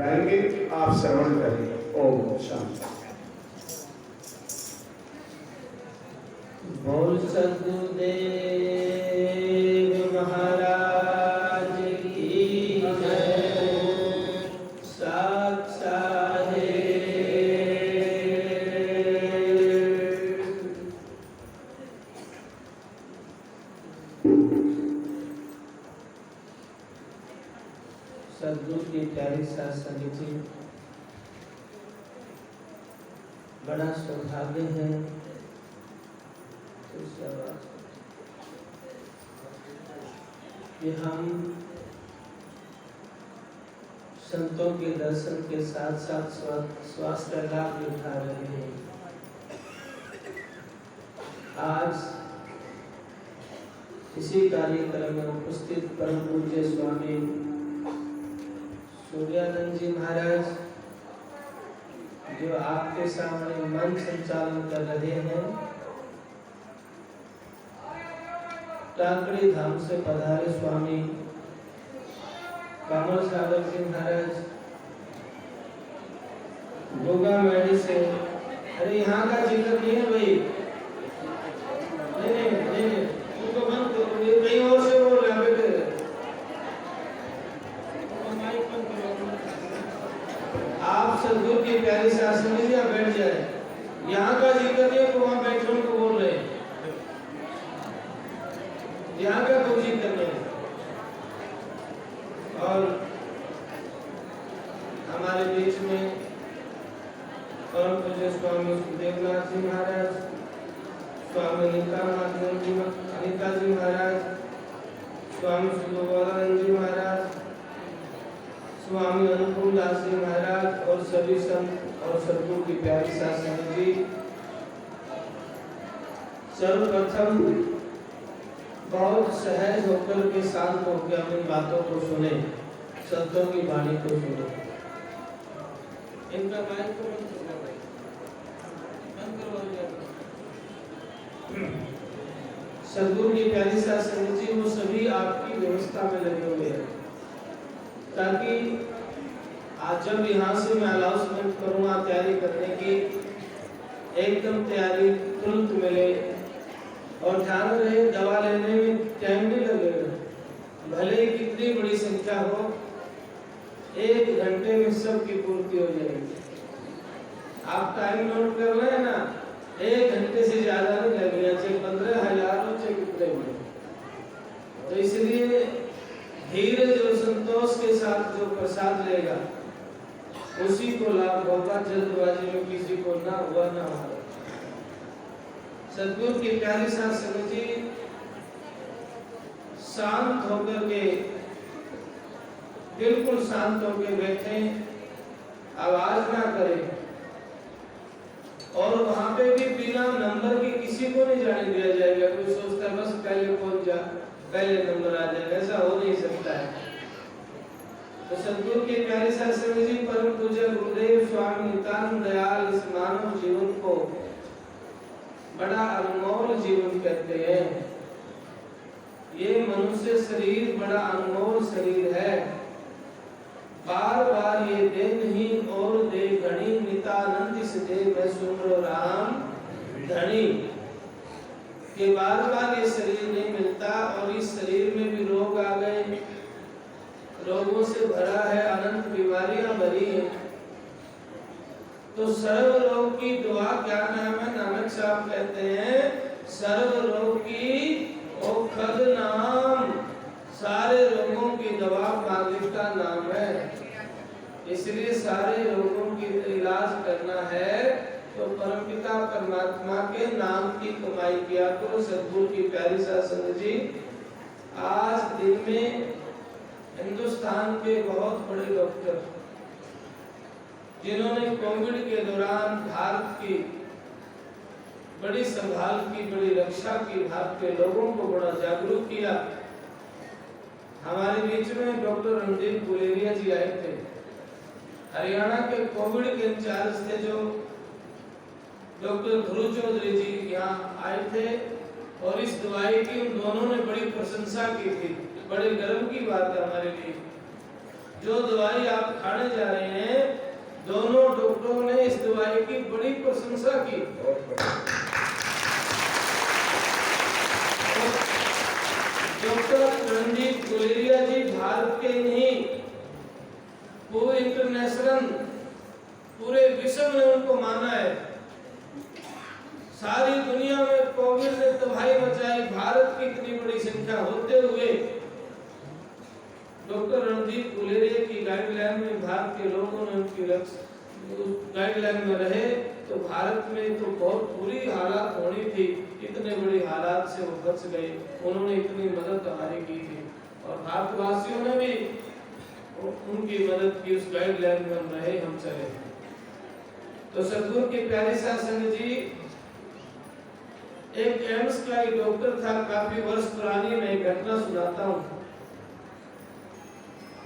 गाएंगे, आप श्रवण करें। ओम शांति। बोल सद्गुरुदेव महाराज की जय। साथ साहेब। सद्गुरु की प्यारी साथ संगत जी, बड़ा सौभाग्य है कि हम संतों के दर्शन के साथ साथ स्वास्थ्य लाभ भी उठा रहे हैं। आज इसी कार्यक्रम में उपस्थित परम पूज्य स्वामी सूर्यानंद जी महाराज, जो आपके सामने मंच संचालन कर रहे हैं, टाकड़ी धाम से पधारे स्वामी कमल सागर जी महाराज, गोगा मैडी से। अरे यहाँ का जिक्र नहीं है भाई, नहीं, उनको बंद करो, ये कहीं और से बोल रहे हैं बेटे। आप सद्गुरु की प्यारी से आसन लीजिए, बैठ जाए। यहाँ का जिक्र नहीं है तो वहाँ बैठे उनको बोल रहे हैं, यहाँ का कोई जिक्र नहीं। और हमारे बीच में परम पूज्य स्वामी देवनाथ जी महाराज, स्वामी अनिता जी महाराज, स्वामी सुबोधानंद जी महाराज, स्वामी अनुकूल दास जी महाराज और सभी संत और सद्गुरु की प्यारी साथ संगत जी, सर्वप्रथम बहुत सहज होकर के शांत होकर अपनी बातों को सुने, संतों की वाणी को सुने। इनका माइक को बंद करो भाई, बंद करवाइए। सद्गुरु की प्यारी साथ संगत जी, वो सभी आपकी व्यवस्था में लगे हुए हैं, ताकि आज जब यहाँ से मैं अनाउंसमेंट करूँगा तैयारी करने की, एकदम तैयारी तुरंत मिले। और ध्यान रहे, दवा लेने में टाइम नहीं लगेगा, भले ही कितनी बड़ी संख्या हो, 1 घंटे में सबकी पूर्ति हो जाएगी। आप टाइम नोट कर रहे हैं ना, 1 घंटे से ज्यादा नहीं लगेगा, चाहे 15,000 हो चाहे कितने हो। तो इसलिए धीरज और संतोष के साथ जो प्रसाद लेगा उसी को लाभ होगा, जल्दबाजी में किसी को ना हुआ ना हो। सद्गुरु की प्यारी साथ संगत जी, शांत होकर के, बिल्कुल शांत होकर बैठे, आवाज ना करें। और वहां पे भी बिना नंबर के किसी को नहीं जाने दिया जाएगा। कोई सोचता है बस पहले पहुंच जा, पहले नंबर आ जाएगा, ऐसा हो नहीं सकता है। तो सद्गुरु की प्यारी साथ संगत जी, परम पूज्य गुरुदेव स्वामी नित्यानंद दयाल इस मानव जीवन को बड़ा अनमोल जीवन कहते हैं। ये मनुष्य शरीर बड़ा अनमोल शरीर है। बार बार ये दे नहीं और दे घनी, नित्यानंद इस दे में सुमरो राम धनी। कि बार बार ये शरीर नहीं मिलता और इस शरीर में भी रोग आ गए, रोगों से भरा है, अनंत बीमारियां भरी है। तो सर्व रोग की दुआ क्या नाम है? नानक साहब कहते हैं, सर्व रोग की औषध नाम, सारे रोगों की दवा मालिक का नाम है। इसलिए सारे रोगों की इलाज करना है तो परमपिता परमात्मा के नाम की कमाई किया करो। सद्गुरु की प्यारी साथ संगत जी, आज दिन में हिंदुस्तान के बहुत बड़े डॉक्टर जिन्होंने कोविड के दौरान भारत की बड़ी संभाल की, बड़ी रक्षा की, भारत के लोगों को बड़ा जागरूक किया। हमारे बीच में डॉक्टर रणदीप गुलेरिया जी आए थे, हरियाणा के कोविड के इंचार्ज थे। जो डॉक्टर ध्रुव चौधरी जी यहाँ आए थे और इस दवाई की उन दोनों ने बड़ी प्रशंसा की थी। बड़े गर्व की बात है हमारे लिए। जो दवाई आप खाने जा रहे हैं, दोनों डॉक्टरों ने इस दवाई की बड़ी प्रशंसा की। डॉक्टर रणदीप गुलेरिया जी भारत के नहीं, पूरे इंटरनेशनल, पूरे विश्व ने उनको माना है। सारी दुनिया में कोविड ने तबाही मचाई, भारत की इतनी बड़ी संख्या होते हुए डॉक्टर रणदीप गुलेरिया की गाइडलाइन में भारत के लोगों ने उनकी गाइडलाइन में रहे, तो भारत में तो बहुत बुरी हालात होनी थी, इतने बड़ी हालात से वो बच गए। उन्होंने इतनी मदद हमारी की थी और भारतवासियों ने भी उनकी मदद की, उस गाइडलाइन में हम रहे, हम चले। तो सतगुरु की प्यारी साध संगत जी, एक एम्स का एक डॉक्टर था, काफी वर्ष पुरानी, मैं एक घटना सुनाता हूँ।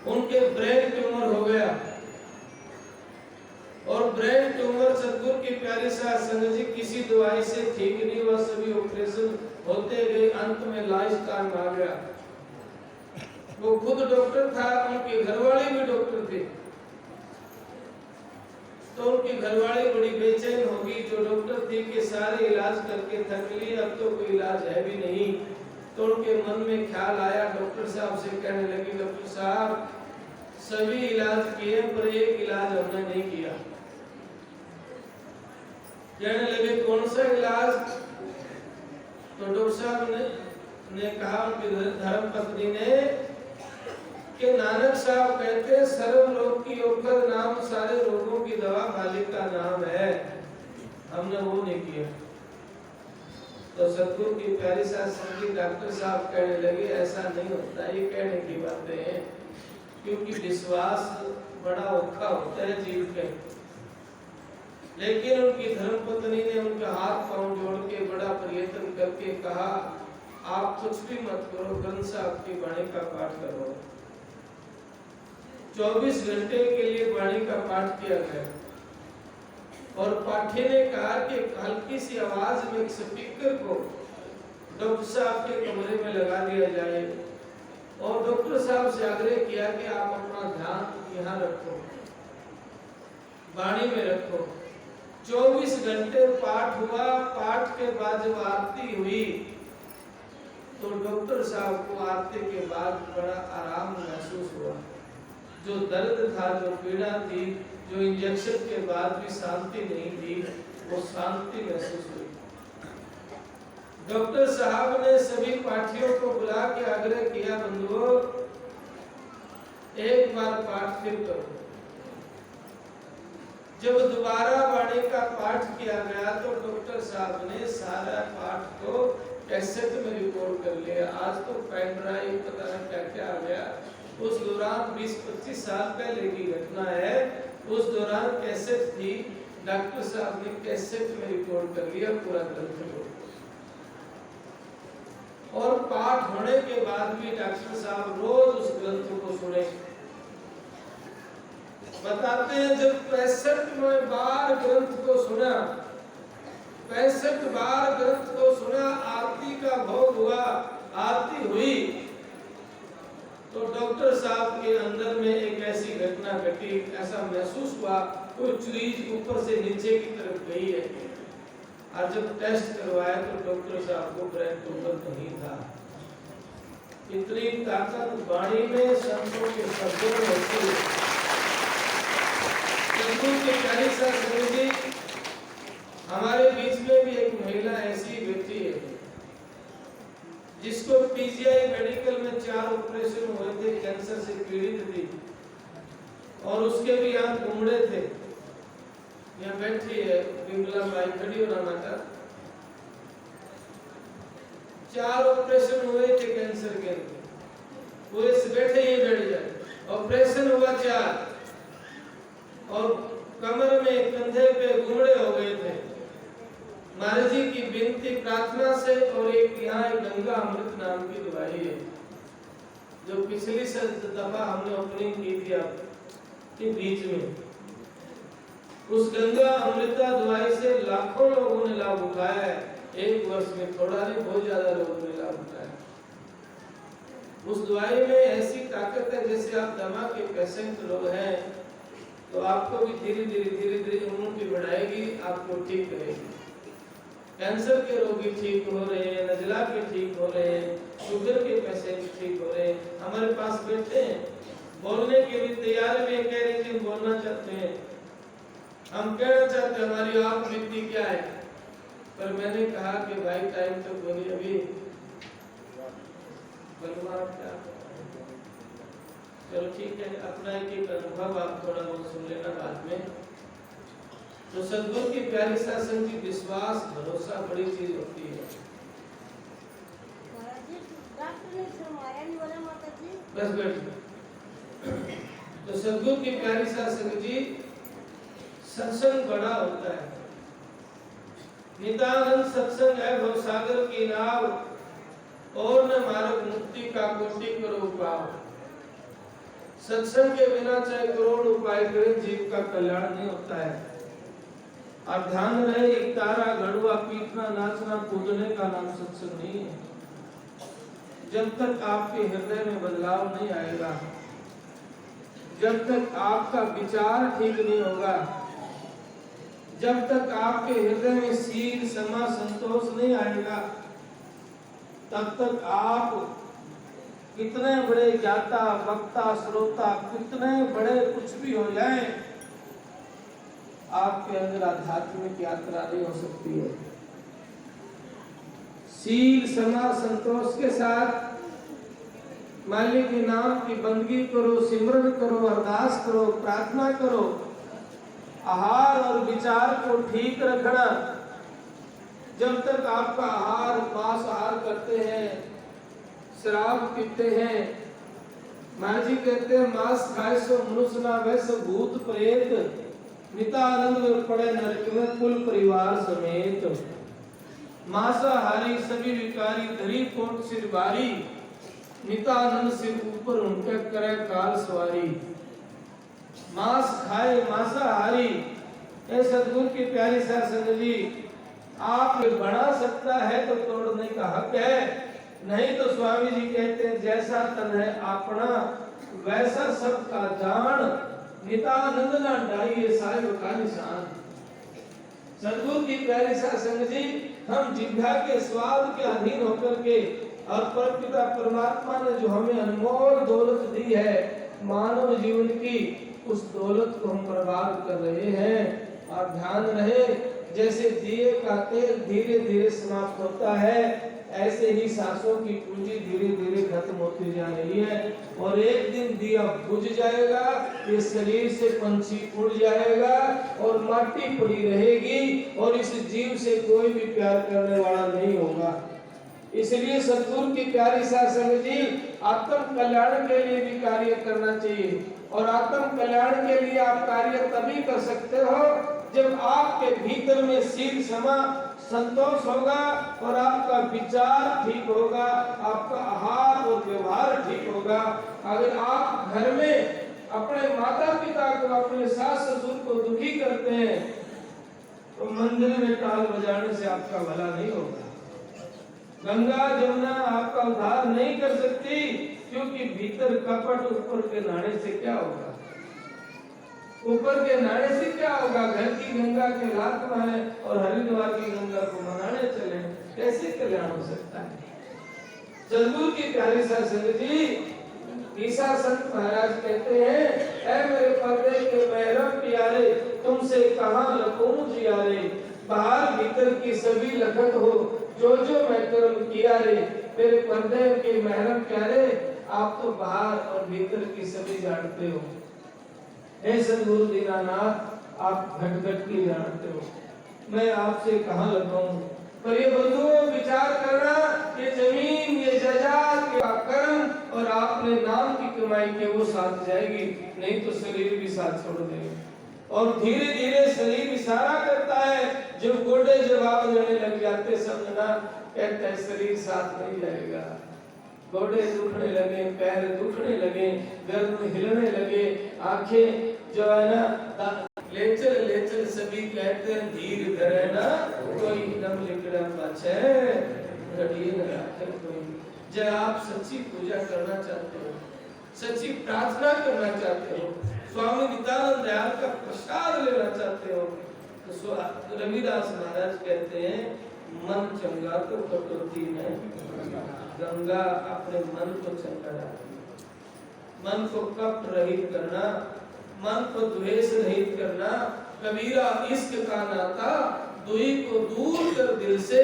उनके ब्रेन ट्यूमर हो गया और ब्रेन ट्यूमर सतगुरु की प्यारी साध संगत जी किसी दवाई से ठीक नहीं हुआ, सभी ऑपरेशन होते गए, अंत में लाइफ टाइम आ गया। वो खुद डॉक्टर था, उनके घरवाले भी डॉक्टर थे, तो उनकी घरवाली बड़ी बेचैन होगी, जो डॉक्टर थी कि सारे इलाज करके थक लिए, अब तो कोई इलाज है भी नहीं। तो उनके मन में ख्याल आया, डॉक्टर साहब से कहने लगी, डॉक्टर साहब सभी इलाज किए पर एक इलाज हमने नहीं किया। कहने लगे कौन सा इलाज? तो डॉक्टर साहब ने कहा, उनकी धर्म पत्नी ने, कि नानक साहब कहते सर्व रोग की औषध नाम, सारे रोगों की दवा मालिक का नाम है, हमने वो नहीं किया। तो सतगुरु की प्यारी साध संगत डॉक्टर साहब कहने लगे ऐसा नहीं होता, ये कहने की बातें हैं, क्योंकि विश्वास बड़ा औखा होता है जीव के। लेकिन उनकी धर्मपत्नी ने उनका हाथ पांव जोड़ के बड़ा प्रयत्न करके कहा, आप कुछ भी मत करो, ग्रंथ साहब की वाणी का पाठ करो। 24 घंटे के लिए वाणी का पाठ किया गया और पाठी ने कहा कि हल्की सी आवाज में एक स्पीकर को डॉक्टर साहब के कमरे में लगा दिया जाए और डॉक्टर साहब से आग्रह किया कि आप अपना ध्यान यहाँ रखो, वाणी में रखो। 24 घंटे पाठ हुआ। पाठ के बाद जब आरती हुई तो डॉक्टर साहब को आरती के बाद बड़ा आराम महसूस हुआ। जो दर्द था, जो पीड़ा थी, जो इंजेक्शन के बाद भी शांति नहीं थी, वो शांति महसूस हुई। डॉक्टर साहब ने सभी पाठियों को बुला के आग्रह किया, बंधुओं एक बार पाठ फिर करो। जब दोबारा वाणी का पाठ किया गया तो डॉक्टर साहब ने सारा पाठ को कैसेट में रिकॉर्ड कर लिया। आज तो पेन ड्राइव पता नहीं क्या क्या आ गया, उस दौरान 20-25 साल पहले की घटना है। उस दौरान कैसेट थी, डॉक्टर साहब ने कैसेट में रिकॉर्ड कर लिया पूरा ग्रंथ को। और पाठ होने के बाद भी डॉक्टर साहब रोज उस ग्रंथ को सुने। बताते हैं जब 65 बार ग्रंथ को सुना, 65 बार ग्रंथ को सुना, आरती का भोग हुआ, आरती हुई, तो डॉक्टर साहब के अंदर में एक ऐसी घटना घटी, ऐसा महसूस हुआ कोई चीज ऊपर से नीचे की तरफ गई है। और जब टेस्ट करवाया तो डॉक्टर साहब को ब्रेन ट्यूमर नहीं था। इतनी ताकत वाणी में, संतों के शब्दों में होती है। हमारे बीच में भी एक महिला ऐसी व्यक्ति है जिसको पीजीआई मेडिकल में 4 ऑपरेशन हुए थे, कैंसर से पीड़ित थी और उसके भी यहाँ कुमड़े थे। यहाँ बैठी है विमला बाई, खड़ी हो नाटा। 4 ऑपरेशन हुए थे कैंसर के, पूरे से बैठे ही बैठ जाए। ऑपरेशन हुआ 4 और कमर में, कंधे पे घुंघरे हो गए थे। महाराज जी की विनती प्रार्थना से, और एक यहाँ एक गंगा अमृत नाम की दवाई है जो पिछली दफा हमने ओपनिंग की थी आपके बीच में। उस गंगा अमृता दवाई से लाखों लोगों ने लाभ उठाया है। 1 वर्ष में थोड़ा नहीं, बहुत ज्यादा लोगों ने लाभ उठाया। उस दवाई में ऐसी ताकत है, जैसे आप दमा के पेशेंट लोग हैं तो आपको भी धीरे धीरे इम्यूनिटी बढ़ाएगी, आपको ठीक करेगी। कैंसर के रोगी ठीक हो रहे हैं, नजला के ठीक हो रहे हैं, शुगर के पेशेंट ठीक हो रहे हैं। हमारे पास बैठे हैं, बोलने के लिए तैयार भी कह रहे हैं, बोलना चाहते हैं, हम कहना चाहते हैं हमारी आप बीती क्या है, पर मैंने कहा कि भाई टाइम तो बोली अभी क्या। चलो ठीक है, अपना एक अनुभव आप थोड़ा बहुत सुन लेना बाद में। तो सद्गुरु की प्यारी शासन की विश्वास भरोसा बड़ी चीज होती है। बस बैठ। तो सद्गुरु की प्यारी शासन जी सत्संग बड़ा होता है। नितानंद सत्संग है भव सागर की नाव, और न मार्ग मुक्ति का कोटि करो पाओ। सत्संग के बिना चाहे करोड़ उपाय करें, जीव का कल्याण नहीं होता है। आप ध्यान रहे, एक तारा गड़ुआ पीटना नाचना कूदने का नाम सत्संग नहीं है। जब तक आपके हृदय में बदलाव नहीं आएगा, जब तक आपका विचार ठीक नहीं होगा, जब तक आपके हृदय में शील क्षमा संतोष नहीं आएगा, तब तक आप कितने बड़े ज्ञाता वक्ता श्रोता कितने बड़े कुछ भी हो जाए, आपके अंदर आध्यात्मिक यात्रा नहीं हो सकती है। शील क्षमा संतोष के साथ मालिक के नाम की बंदगी करो, सिमरन करो, अरदास करो, प्रार्थना करो। आहार और विचार को ठीक रखना। जब तक आपका आहार मांस आहार करते हैं, शराब पीते हैं, माँ जी कहते हैं मांस खाए सो मनुष्य ना वैसे भूत प्रेत, नितानंद में पड़े नरक में कुल परिवार समेत। मांसाहारी सभी विकारी धरी कोट सिर बारी, नितानंद सिर ऊपर उनके करे काल सवारी। मांस खाए मांसाहारी, ऐ सद्गुरु की प्यारी शासन जी आप बढ़ा सकता है तो तोड़ने का हक है, नहीं तो स्वामी जी कहते हैं जैसा तन है अपना वैसा सबका जान, नितानंद ना डाइए साहिब का निशान। सद्गुरु की प्यारी शासन जी हम जिह्वा के स्वाद के अधीन होकर के और परमपिता परमात्मा ने जो हमें अनमोल दौलत दी है मानव जीवन की, उस दौलत को हम बर्बाद कर रहे हैं। और ध्यान रहे, जैसे दिए का तेल धीरे धीरे समाप्त होता है, ऐसे ही सांसों की पूंजी धीरे धीरे खत्म होती जा रही है। और एक दिन दिया बुझ जाएगा, ये शरीर से पंछी उड़ जाएगा और माटी पड़ी रहेगी, और इस जीव से कोई भी प्यार करने वाला नहीं होगा। इसलिए सद्गुरु की प्यारी शासन जी आत्म कल्याण के लिए भी कार्य करना चाहिए, और आत्म कल्याण के लिए आप कार्य तभी कर सकते हो जब आपके भीतर में शील क्षमा संतोष होगा और आपका विचार ठीक होगा, आपका आहार और व्यवहार ठीक होगा। अगर आप घर में अपने माता पिता को, अपने सास ससुर को दुखी करते हैं तो मंदिर में ताल बजाने से आपका भला नहीं होगा। गंगा जमुना आपका उद्धार नहीं कर सकती, क्योंकि भीतर कपट, ऊपर के नाड़े से क्या होगा, ऊपर के नाड़े से क्या होगा। घर की गंगा के लात मारे और हरिद्वार की गंगा को मनाने चले, कैसे कल्याण हो सकता है। सद्गुरु की प्यारी शासन जी ईसा संत महाराज कहते हैं, ऐ मेरे पर्दे के महरम प्यारे, तुमसे कहां लखूं जियारे, बाहर भीतर की सभी लखत हो, जो जो मैं कर्म किया रे, मेरे पर्दे के महरम प्यारे, आप तो बाहर और भीतर की सभी जानते हो। हे सद्गुरु दीनानाथ, आप घट घट की जानते हो, मैं आपसे कहां लगाऊं। पर ये बंधुओं विचार करना, ये जमीन ये जायदाद के कर्म और आपने नाम की कमाई के वो साथ जाएगी, नहीं तो शरीर भी साथ छोड़ देगा। और धीरे धीरे शरीर इशारा करता है, जब गोडे जवाब देने लग जाते सब जना कहते हैं शरीर साथ नहीं जाएगा। गोडे दुखने लगे, पैर दुखने लगे, गर्दन हिलने लगे, आंखें जो है ना लेचर लेचर सभी कहते हैं धीर धरे ना कोई, दम लिकड़ा पाछे घड़िए न राखे कोई। जब आप सच्ची पूजा करना चाहते हो, सच्ची प्रार्थना करना चाहते हो, स्वामी नित्यानंद दयाल का प्रसाद लेना चाहते हो, तो रविदास महाराज कहते हैं मन चंगा तो कटौती में गंगा। अपने मन को चंगा रखना, मन को कपट रहित करना, मन को द्वेष रहित करना। कबीरा इश्क का नाता दुई को दूर कर दिल से।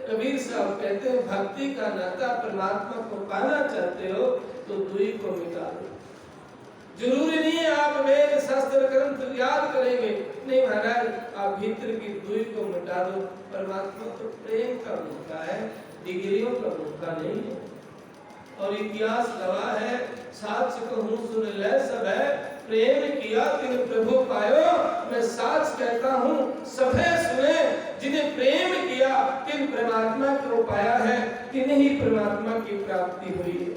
कबीर साहब कहते हैं भक्ति का नाता परमात्मा को पाना चाहते हो तो दुई को मिटा दो। जरूरी नहीं है आप वेद शास्त्र ग्रंथ याद करेंगे, नहीं महाराज आप भीतर की दुई को मिटा दो। परमात्मा तो प्रेम का भूखा है, डिग्रियों का भूखा नहीं है। और इतिहास गवाह है, साच कहूं सुन ले सब है, प्रेम किया तिन प्रभु पायो। मैं साच कहता हूँ सभे सुने, जिन्हें प्रेम किया तिन परमात्मा को पाया है, तिन्हें ही परमात्मा की प्राप्ति हुई है।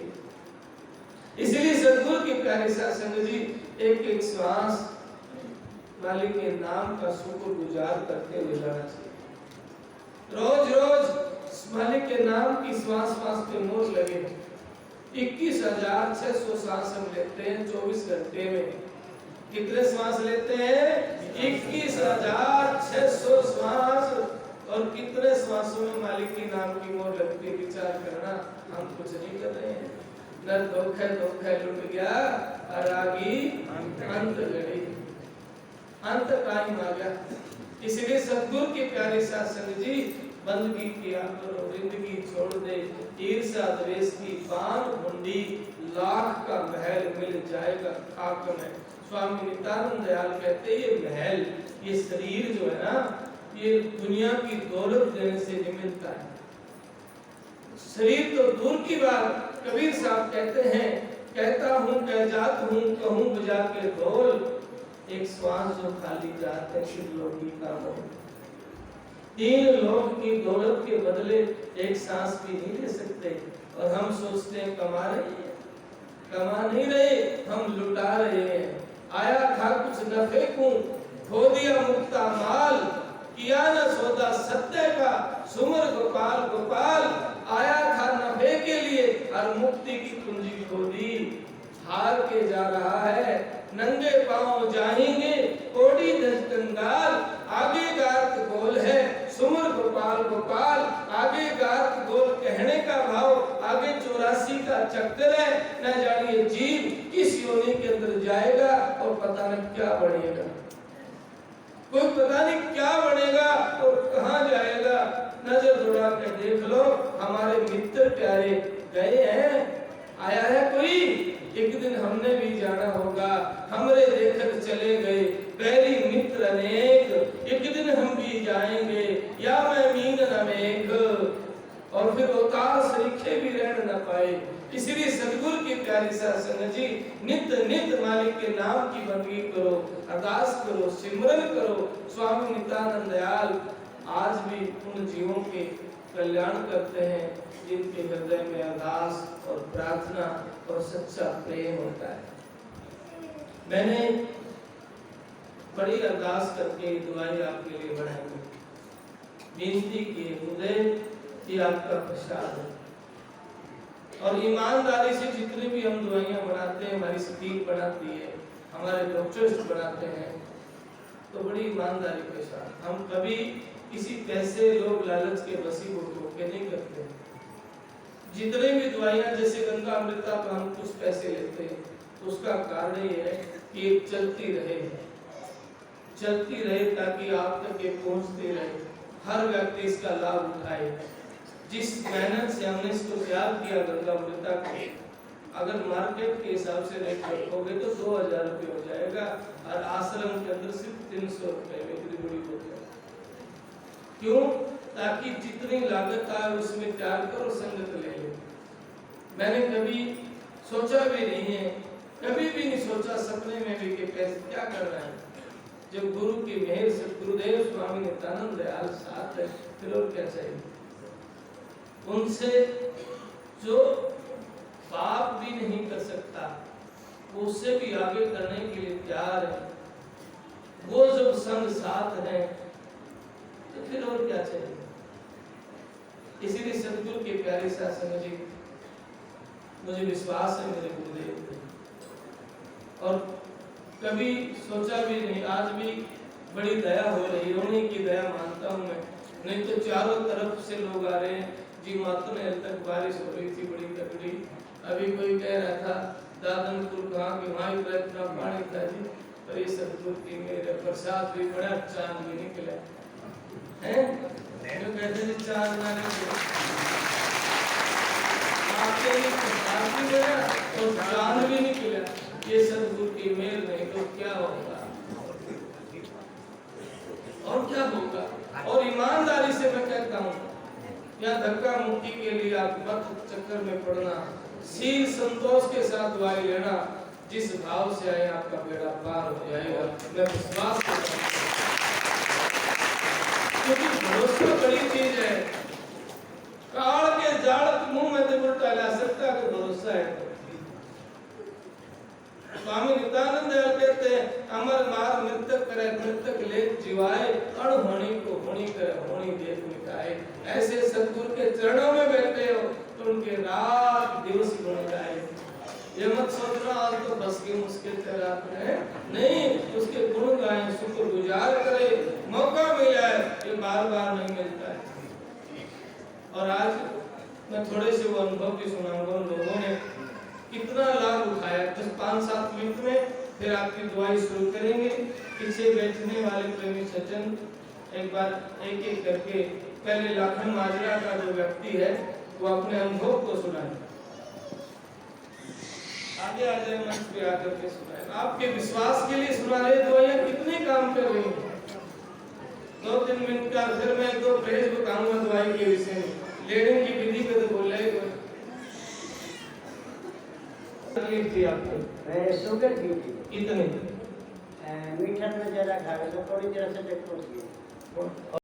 इसलिए सद्गुरु के प्यारे साध संगत जी एक एक श्वास मालिक के नाम का शुक्रगुजार करते हुए जाना चाहिए। रोज रोज मालिक के नाम की श्वास श्वास पे मोर लगे। 21,600 श्वास हम लेते हैं 24 घंटे में। कितने श्वास लेते हैं? 21,600 श्वास। और कितने श्वासों में मालिक के नाम की मोर लगती है, विचार करना। हम कुछ नहीं कर रहे हैं। न दुख है लुट गया, अरागी अंत घड़ी, अंत टाइम आ गया। इसलिए सद्गुरु के प्यारे साध संगत जी बंदगी किया करो, जिंदगी छोड़ दे। ईर्ष्या द्वेष की बाण मुंडी, लाख का महल मिल जाएगा खाक में। स्वामी नित्यानंद दयाल कहते ये महल, ये शरीर जो है ना, ये दुनिया की दौलत देने से नहीं मिलता है। शरीर तो दूर की बात, कबीर साहब कहते हैं, कहता हूँ कह जात हूँ कहूँ बजा के ढोल, एक श्वास जो खाली जाते हैं शिव लोकी का मोह। 3 लोग की दौलत के बदले एक सांस भी नहीं ले सकते। और हम सोचते हैं कमा रहे हैं, कमा नहीं रहे, हम लुटा रहे हैं। आया था कुछ नफे को, खो दिया मुक्ता माल, किया न सौदा सत्य का, सुमर गोपाल गोपाल। आया था नफे के लिए और मुक्ति की कुंजी खो दी। हार के जा रहा है, नंगे पांव जाएंगे कोड़ी दस कंगाल। आगे गात गोल है सुमर गोपाल गोपाल, आगे गात गोल कहने का भाव, आगे 84 का चक्कर है। न जानिए जीव किस योनि के अंदर जाएगा और पता नहीं क्या बनेगा। कोई पता नहीं क्या बनेगा और कहाँ जाएगा। नजर दौड़ा कर देख लो, हमारे मित्र प्यारे गए हैं, आया है कोई। एक दिन हमने भी जाना होगा, हमरे देखकर चले गए पहली मित्र अनेक। एक दिन हम भी जाएंगे, या मैं मीन न मेघ, और फिर अवतार सरीखे भी रह न पाए। इसलिए सद्गुरु की प्यारी साध संगत जी नित्य नित्य मालिक के नाम की बंदगी करो, अरदास करो, सिमरन करो। स्वामी नित्यानंद दयाल आज भी उन जीवों के कल्याण करते हैं जिनके हृदय में अरदास और प्रार्थना और सच्चा प्रेम होता है। मैंने बड़ी अरदास करके दुआएं आपके लिए बढ़ाई, बेनती की हृदय ये आपका प्रसाद है। और ईमानदारी से जितने भी हम दुआएं बनाते हैं, हमारी सतीब बनाती है, हमारे डॉक्टर्स बनाते हैं, तो बड़ी ईमानदारी के साथ हम कभी किसी पैसे लोग लालच के वसीले के नहीं करते। जितने भी दवाइयाँ जैसे गंगा अमृता पर हम कुछ पैसे लेते हैं, तो उसका कारण ये है कि ये चलती रहे ताकि आप तक ये पहुँचती रहे, हर व्यक्ति इसका लाभ उठाए। जिस मेहनत से हमने इसको तैयार किया गंगा अमृता को, अगर मार्केट के हिसाब से रेट रखोगे तो 2000 रुपये हो जाएगा, और आश्रम के अंदर सिर्फ 300 रुपये में इतनी बड़ी बोतल। क्यों? ताकि जितनी लागत आए उसमें त्याग करो, संगत ले लो। मैंने कभी सोचा भी नहीं है, कभी भी नहीं सोचा सपने में भी कि पैसे क्या कर रहे हैं। जब गुरु की मेहर से गुरुदेव स्वामी नित्यानंद दयाल साथ है, फिर और क्या चाहिए। उनसे जो पाप भी नहीं कर सकता, वो उससे भी आगे करने के लिए तैयार है। वो जब संग साथ है फिर और क्या चाहिए। इसीलिए सद्गुरु के प्यारे साथ संगत जी मुझे विश्वास है मेरे गुरुदेव पे। और कभी सोचा भी नहीं, आज भी बड़ी दया हो रही है, उन्हीं की दया मानता हूँ मैं। नहीं तो चारों तरफ से लोग आ रहे हैं जी। मातु ने तक बारिश हो रही थी बड़ी तगड़ी। अभी कोई कह रहा था दादनपुर कहाँ के वहाँ इतना पानी था जी, पर ये सतगुरु की मेरे प्रसाद भी बड़ा, चांद भी निकला है। जो कहते थे चांद ना निकले, आपके लिए प्रसाद भी गया और चांद भी निकला। ये सतगुरु की मेहर नहीं तो क्या होगा, और क्या होगा। और ईमानदारी से मैं कहता हूँ, यहाँ धक्का मुक्की के लिए आप मत चक्कर में पड़ना, शील संतोष के साथ दवाई लेना। जिस भाव से आए आपका बेड़ा पार हो जाएगा, मैं विश्वास करता हूँ। क्योंकि भरोसा बड़ी चीज है। काल के जाल मुंह में तो उल्टा ला सकता है, भरोसा है। स्वामी नित्यानंद कहते हैं, अमर मार मृतक करे मृतक लेख जीवाए, अणहोनी को होनी करे होनी देख मिटाए। ऐसे सतगुरु के चरणों में बैठे हो तो उनके रात दिवस गुण गाए। ये मत सोचना आज तो बस की मुश्किल से रात है, नहीं, उसके गुण गाएं, शुक्र गुजार करे। मौका मिला है, ये बार बार नहीं मिलता है। और आज मैं थोड़े से वो अनुभव भी सुनाऊंगा। उन लोगों ने कितना लाभ उठाया। बस 5-7 मिनट में फिर आपकी दुआई शुरू करेंगे। पीछे बैठने वाले प्रेमी सज्जन एक बार एक एक करके, पहले लाखन माजरा का जो व्यक्ति है वो अपने अनुभव को सुनाए। आगे आ जाए, मंच पे आकर के सुनाए। आपके विश्वास के लिए सुना रहे। दवाइयाँ कितने काम कर रही हैं। 2-3 मिनट का फिर मैं 2 परहेज बताऊंगा दवाई के विषय में। लेने की विधि पे तो बोला ही तकलीफ थी आपको? शुगर की थी। कितनी? मीठा में ज़्यादा खा रहे तो थोड़ी देर से देखो।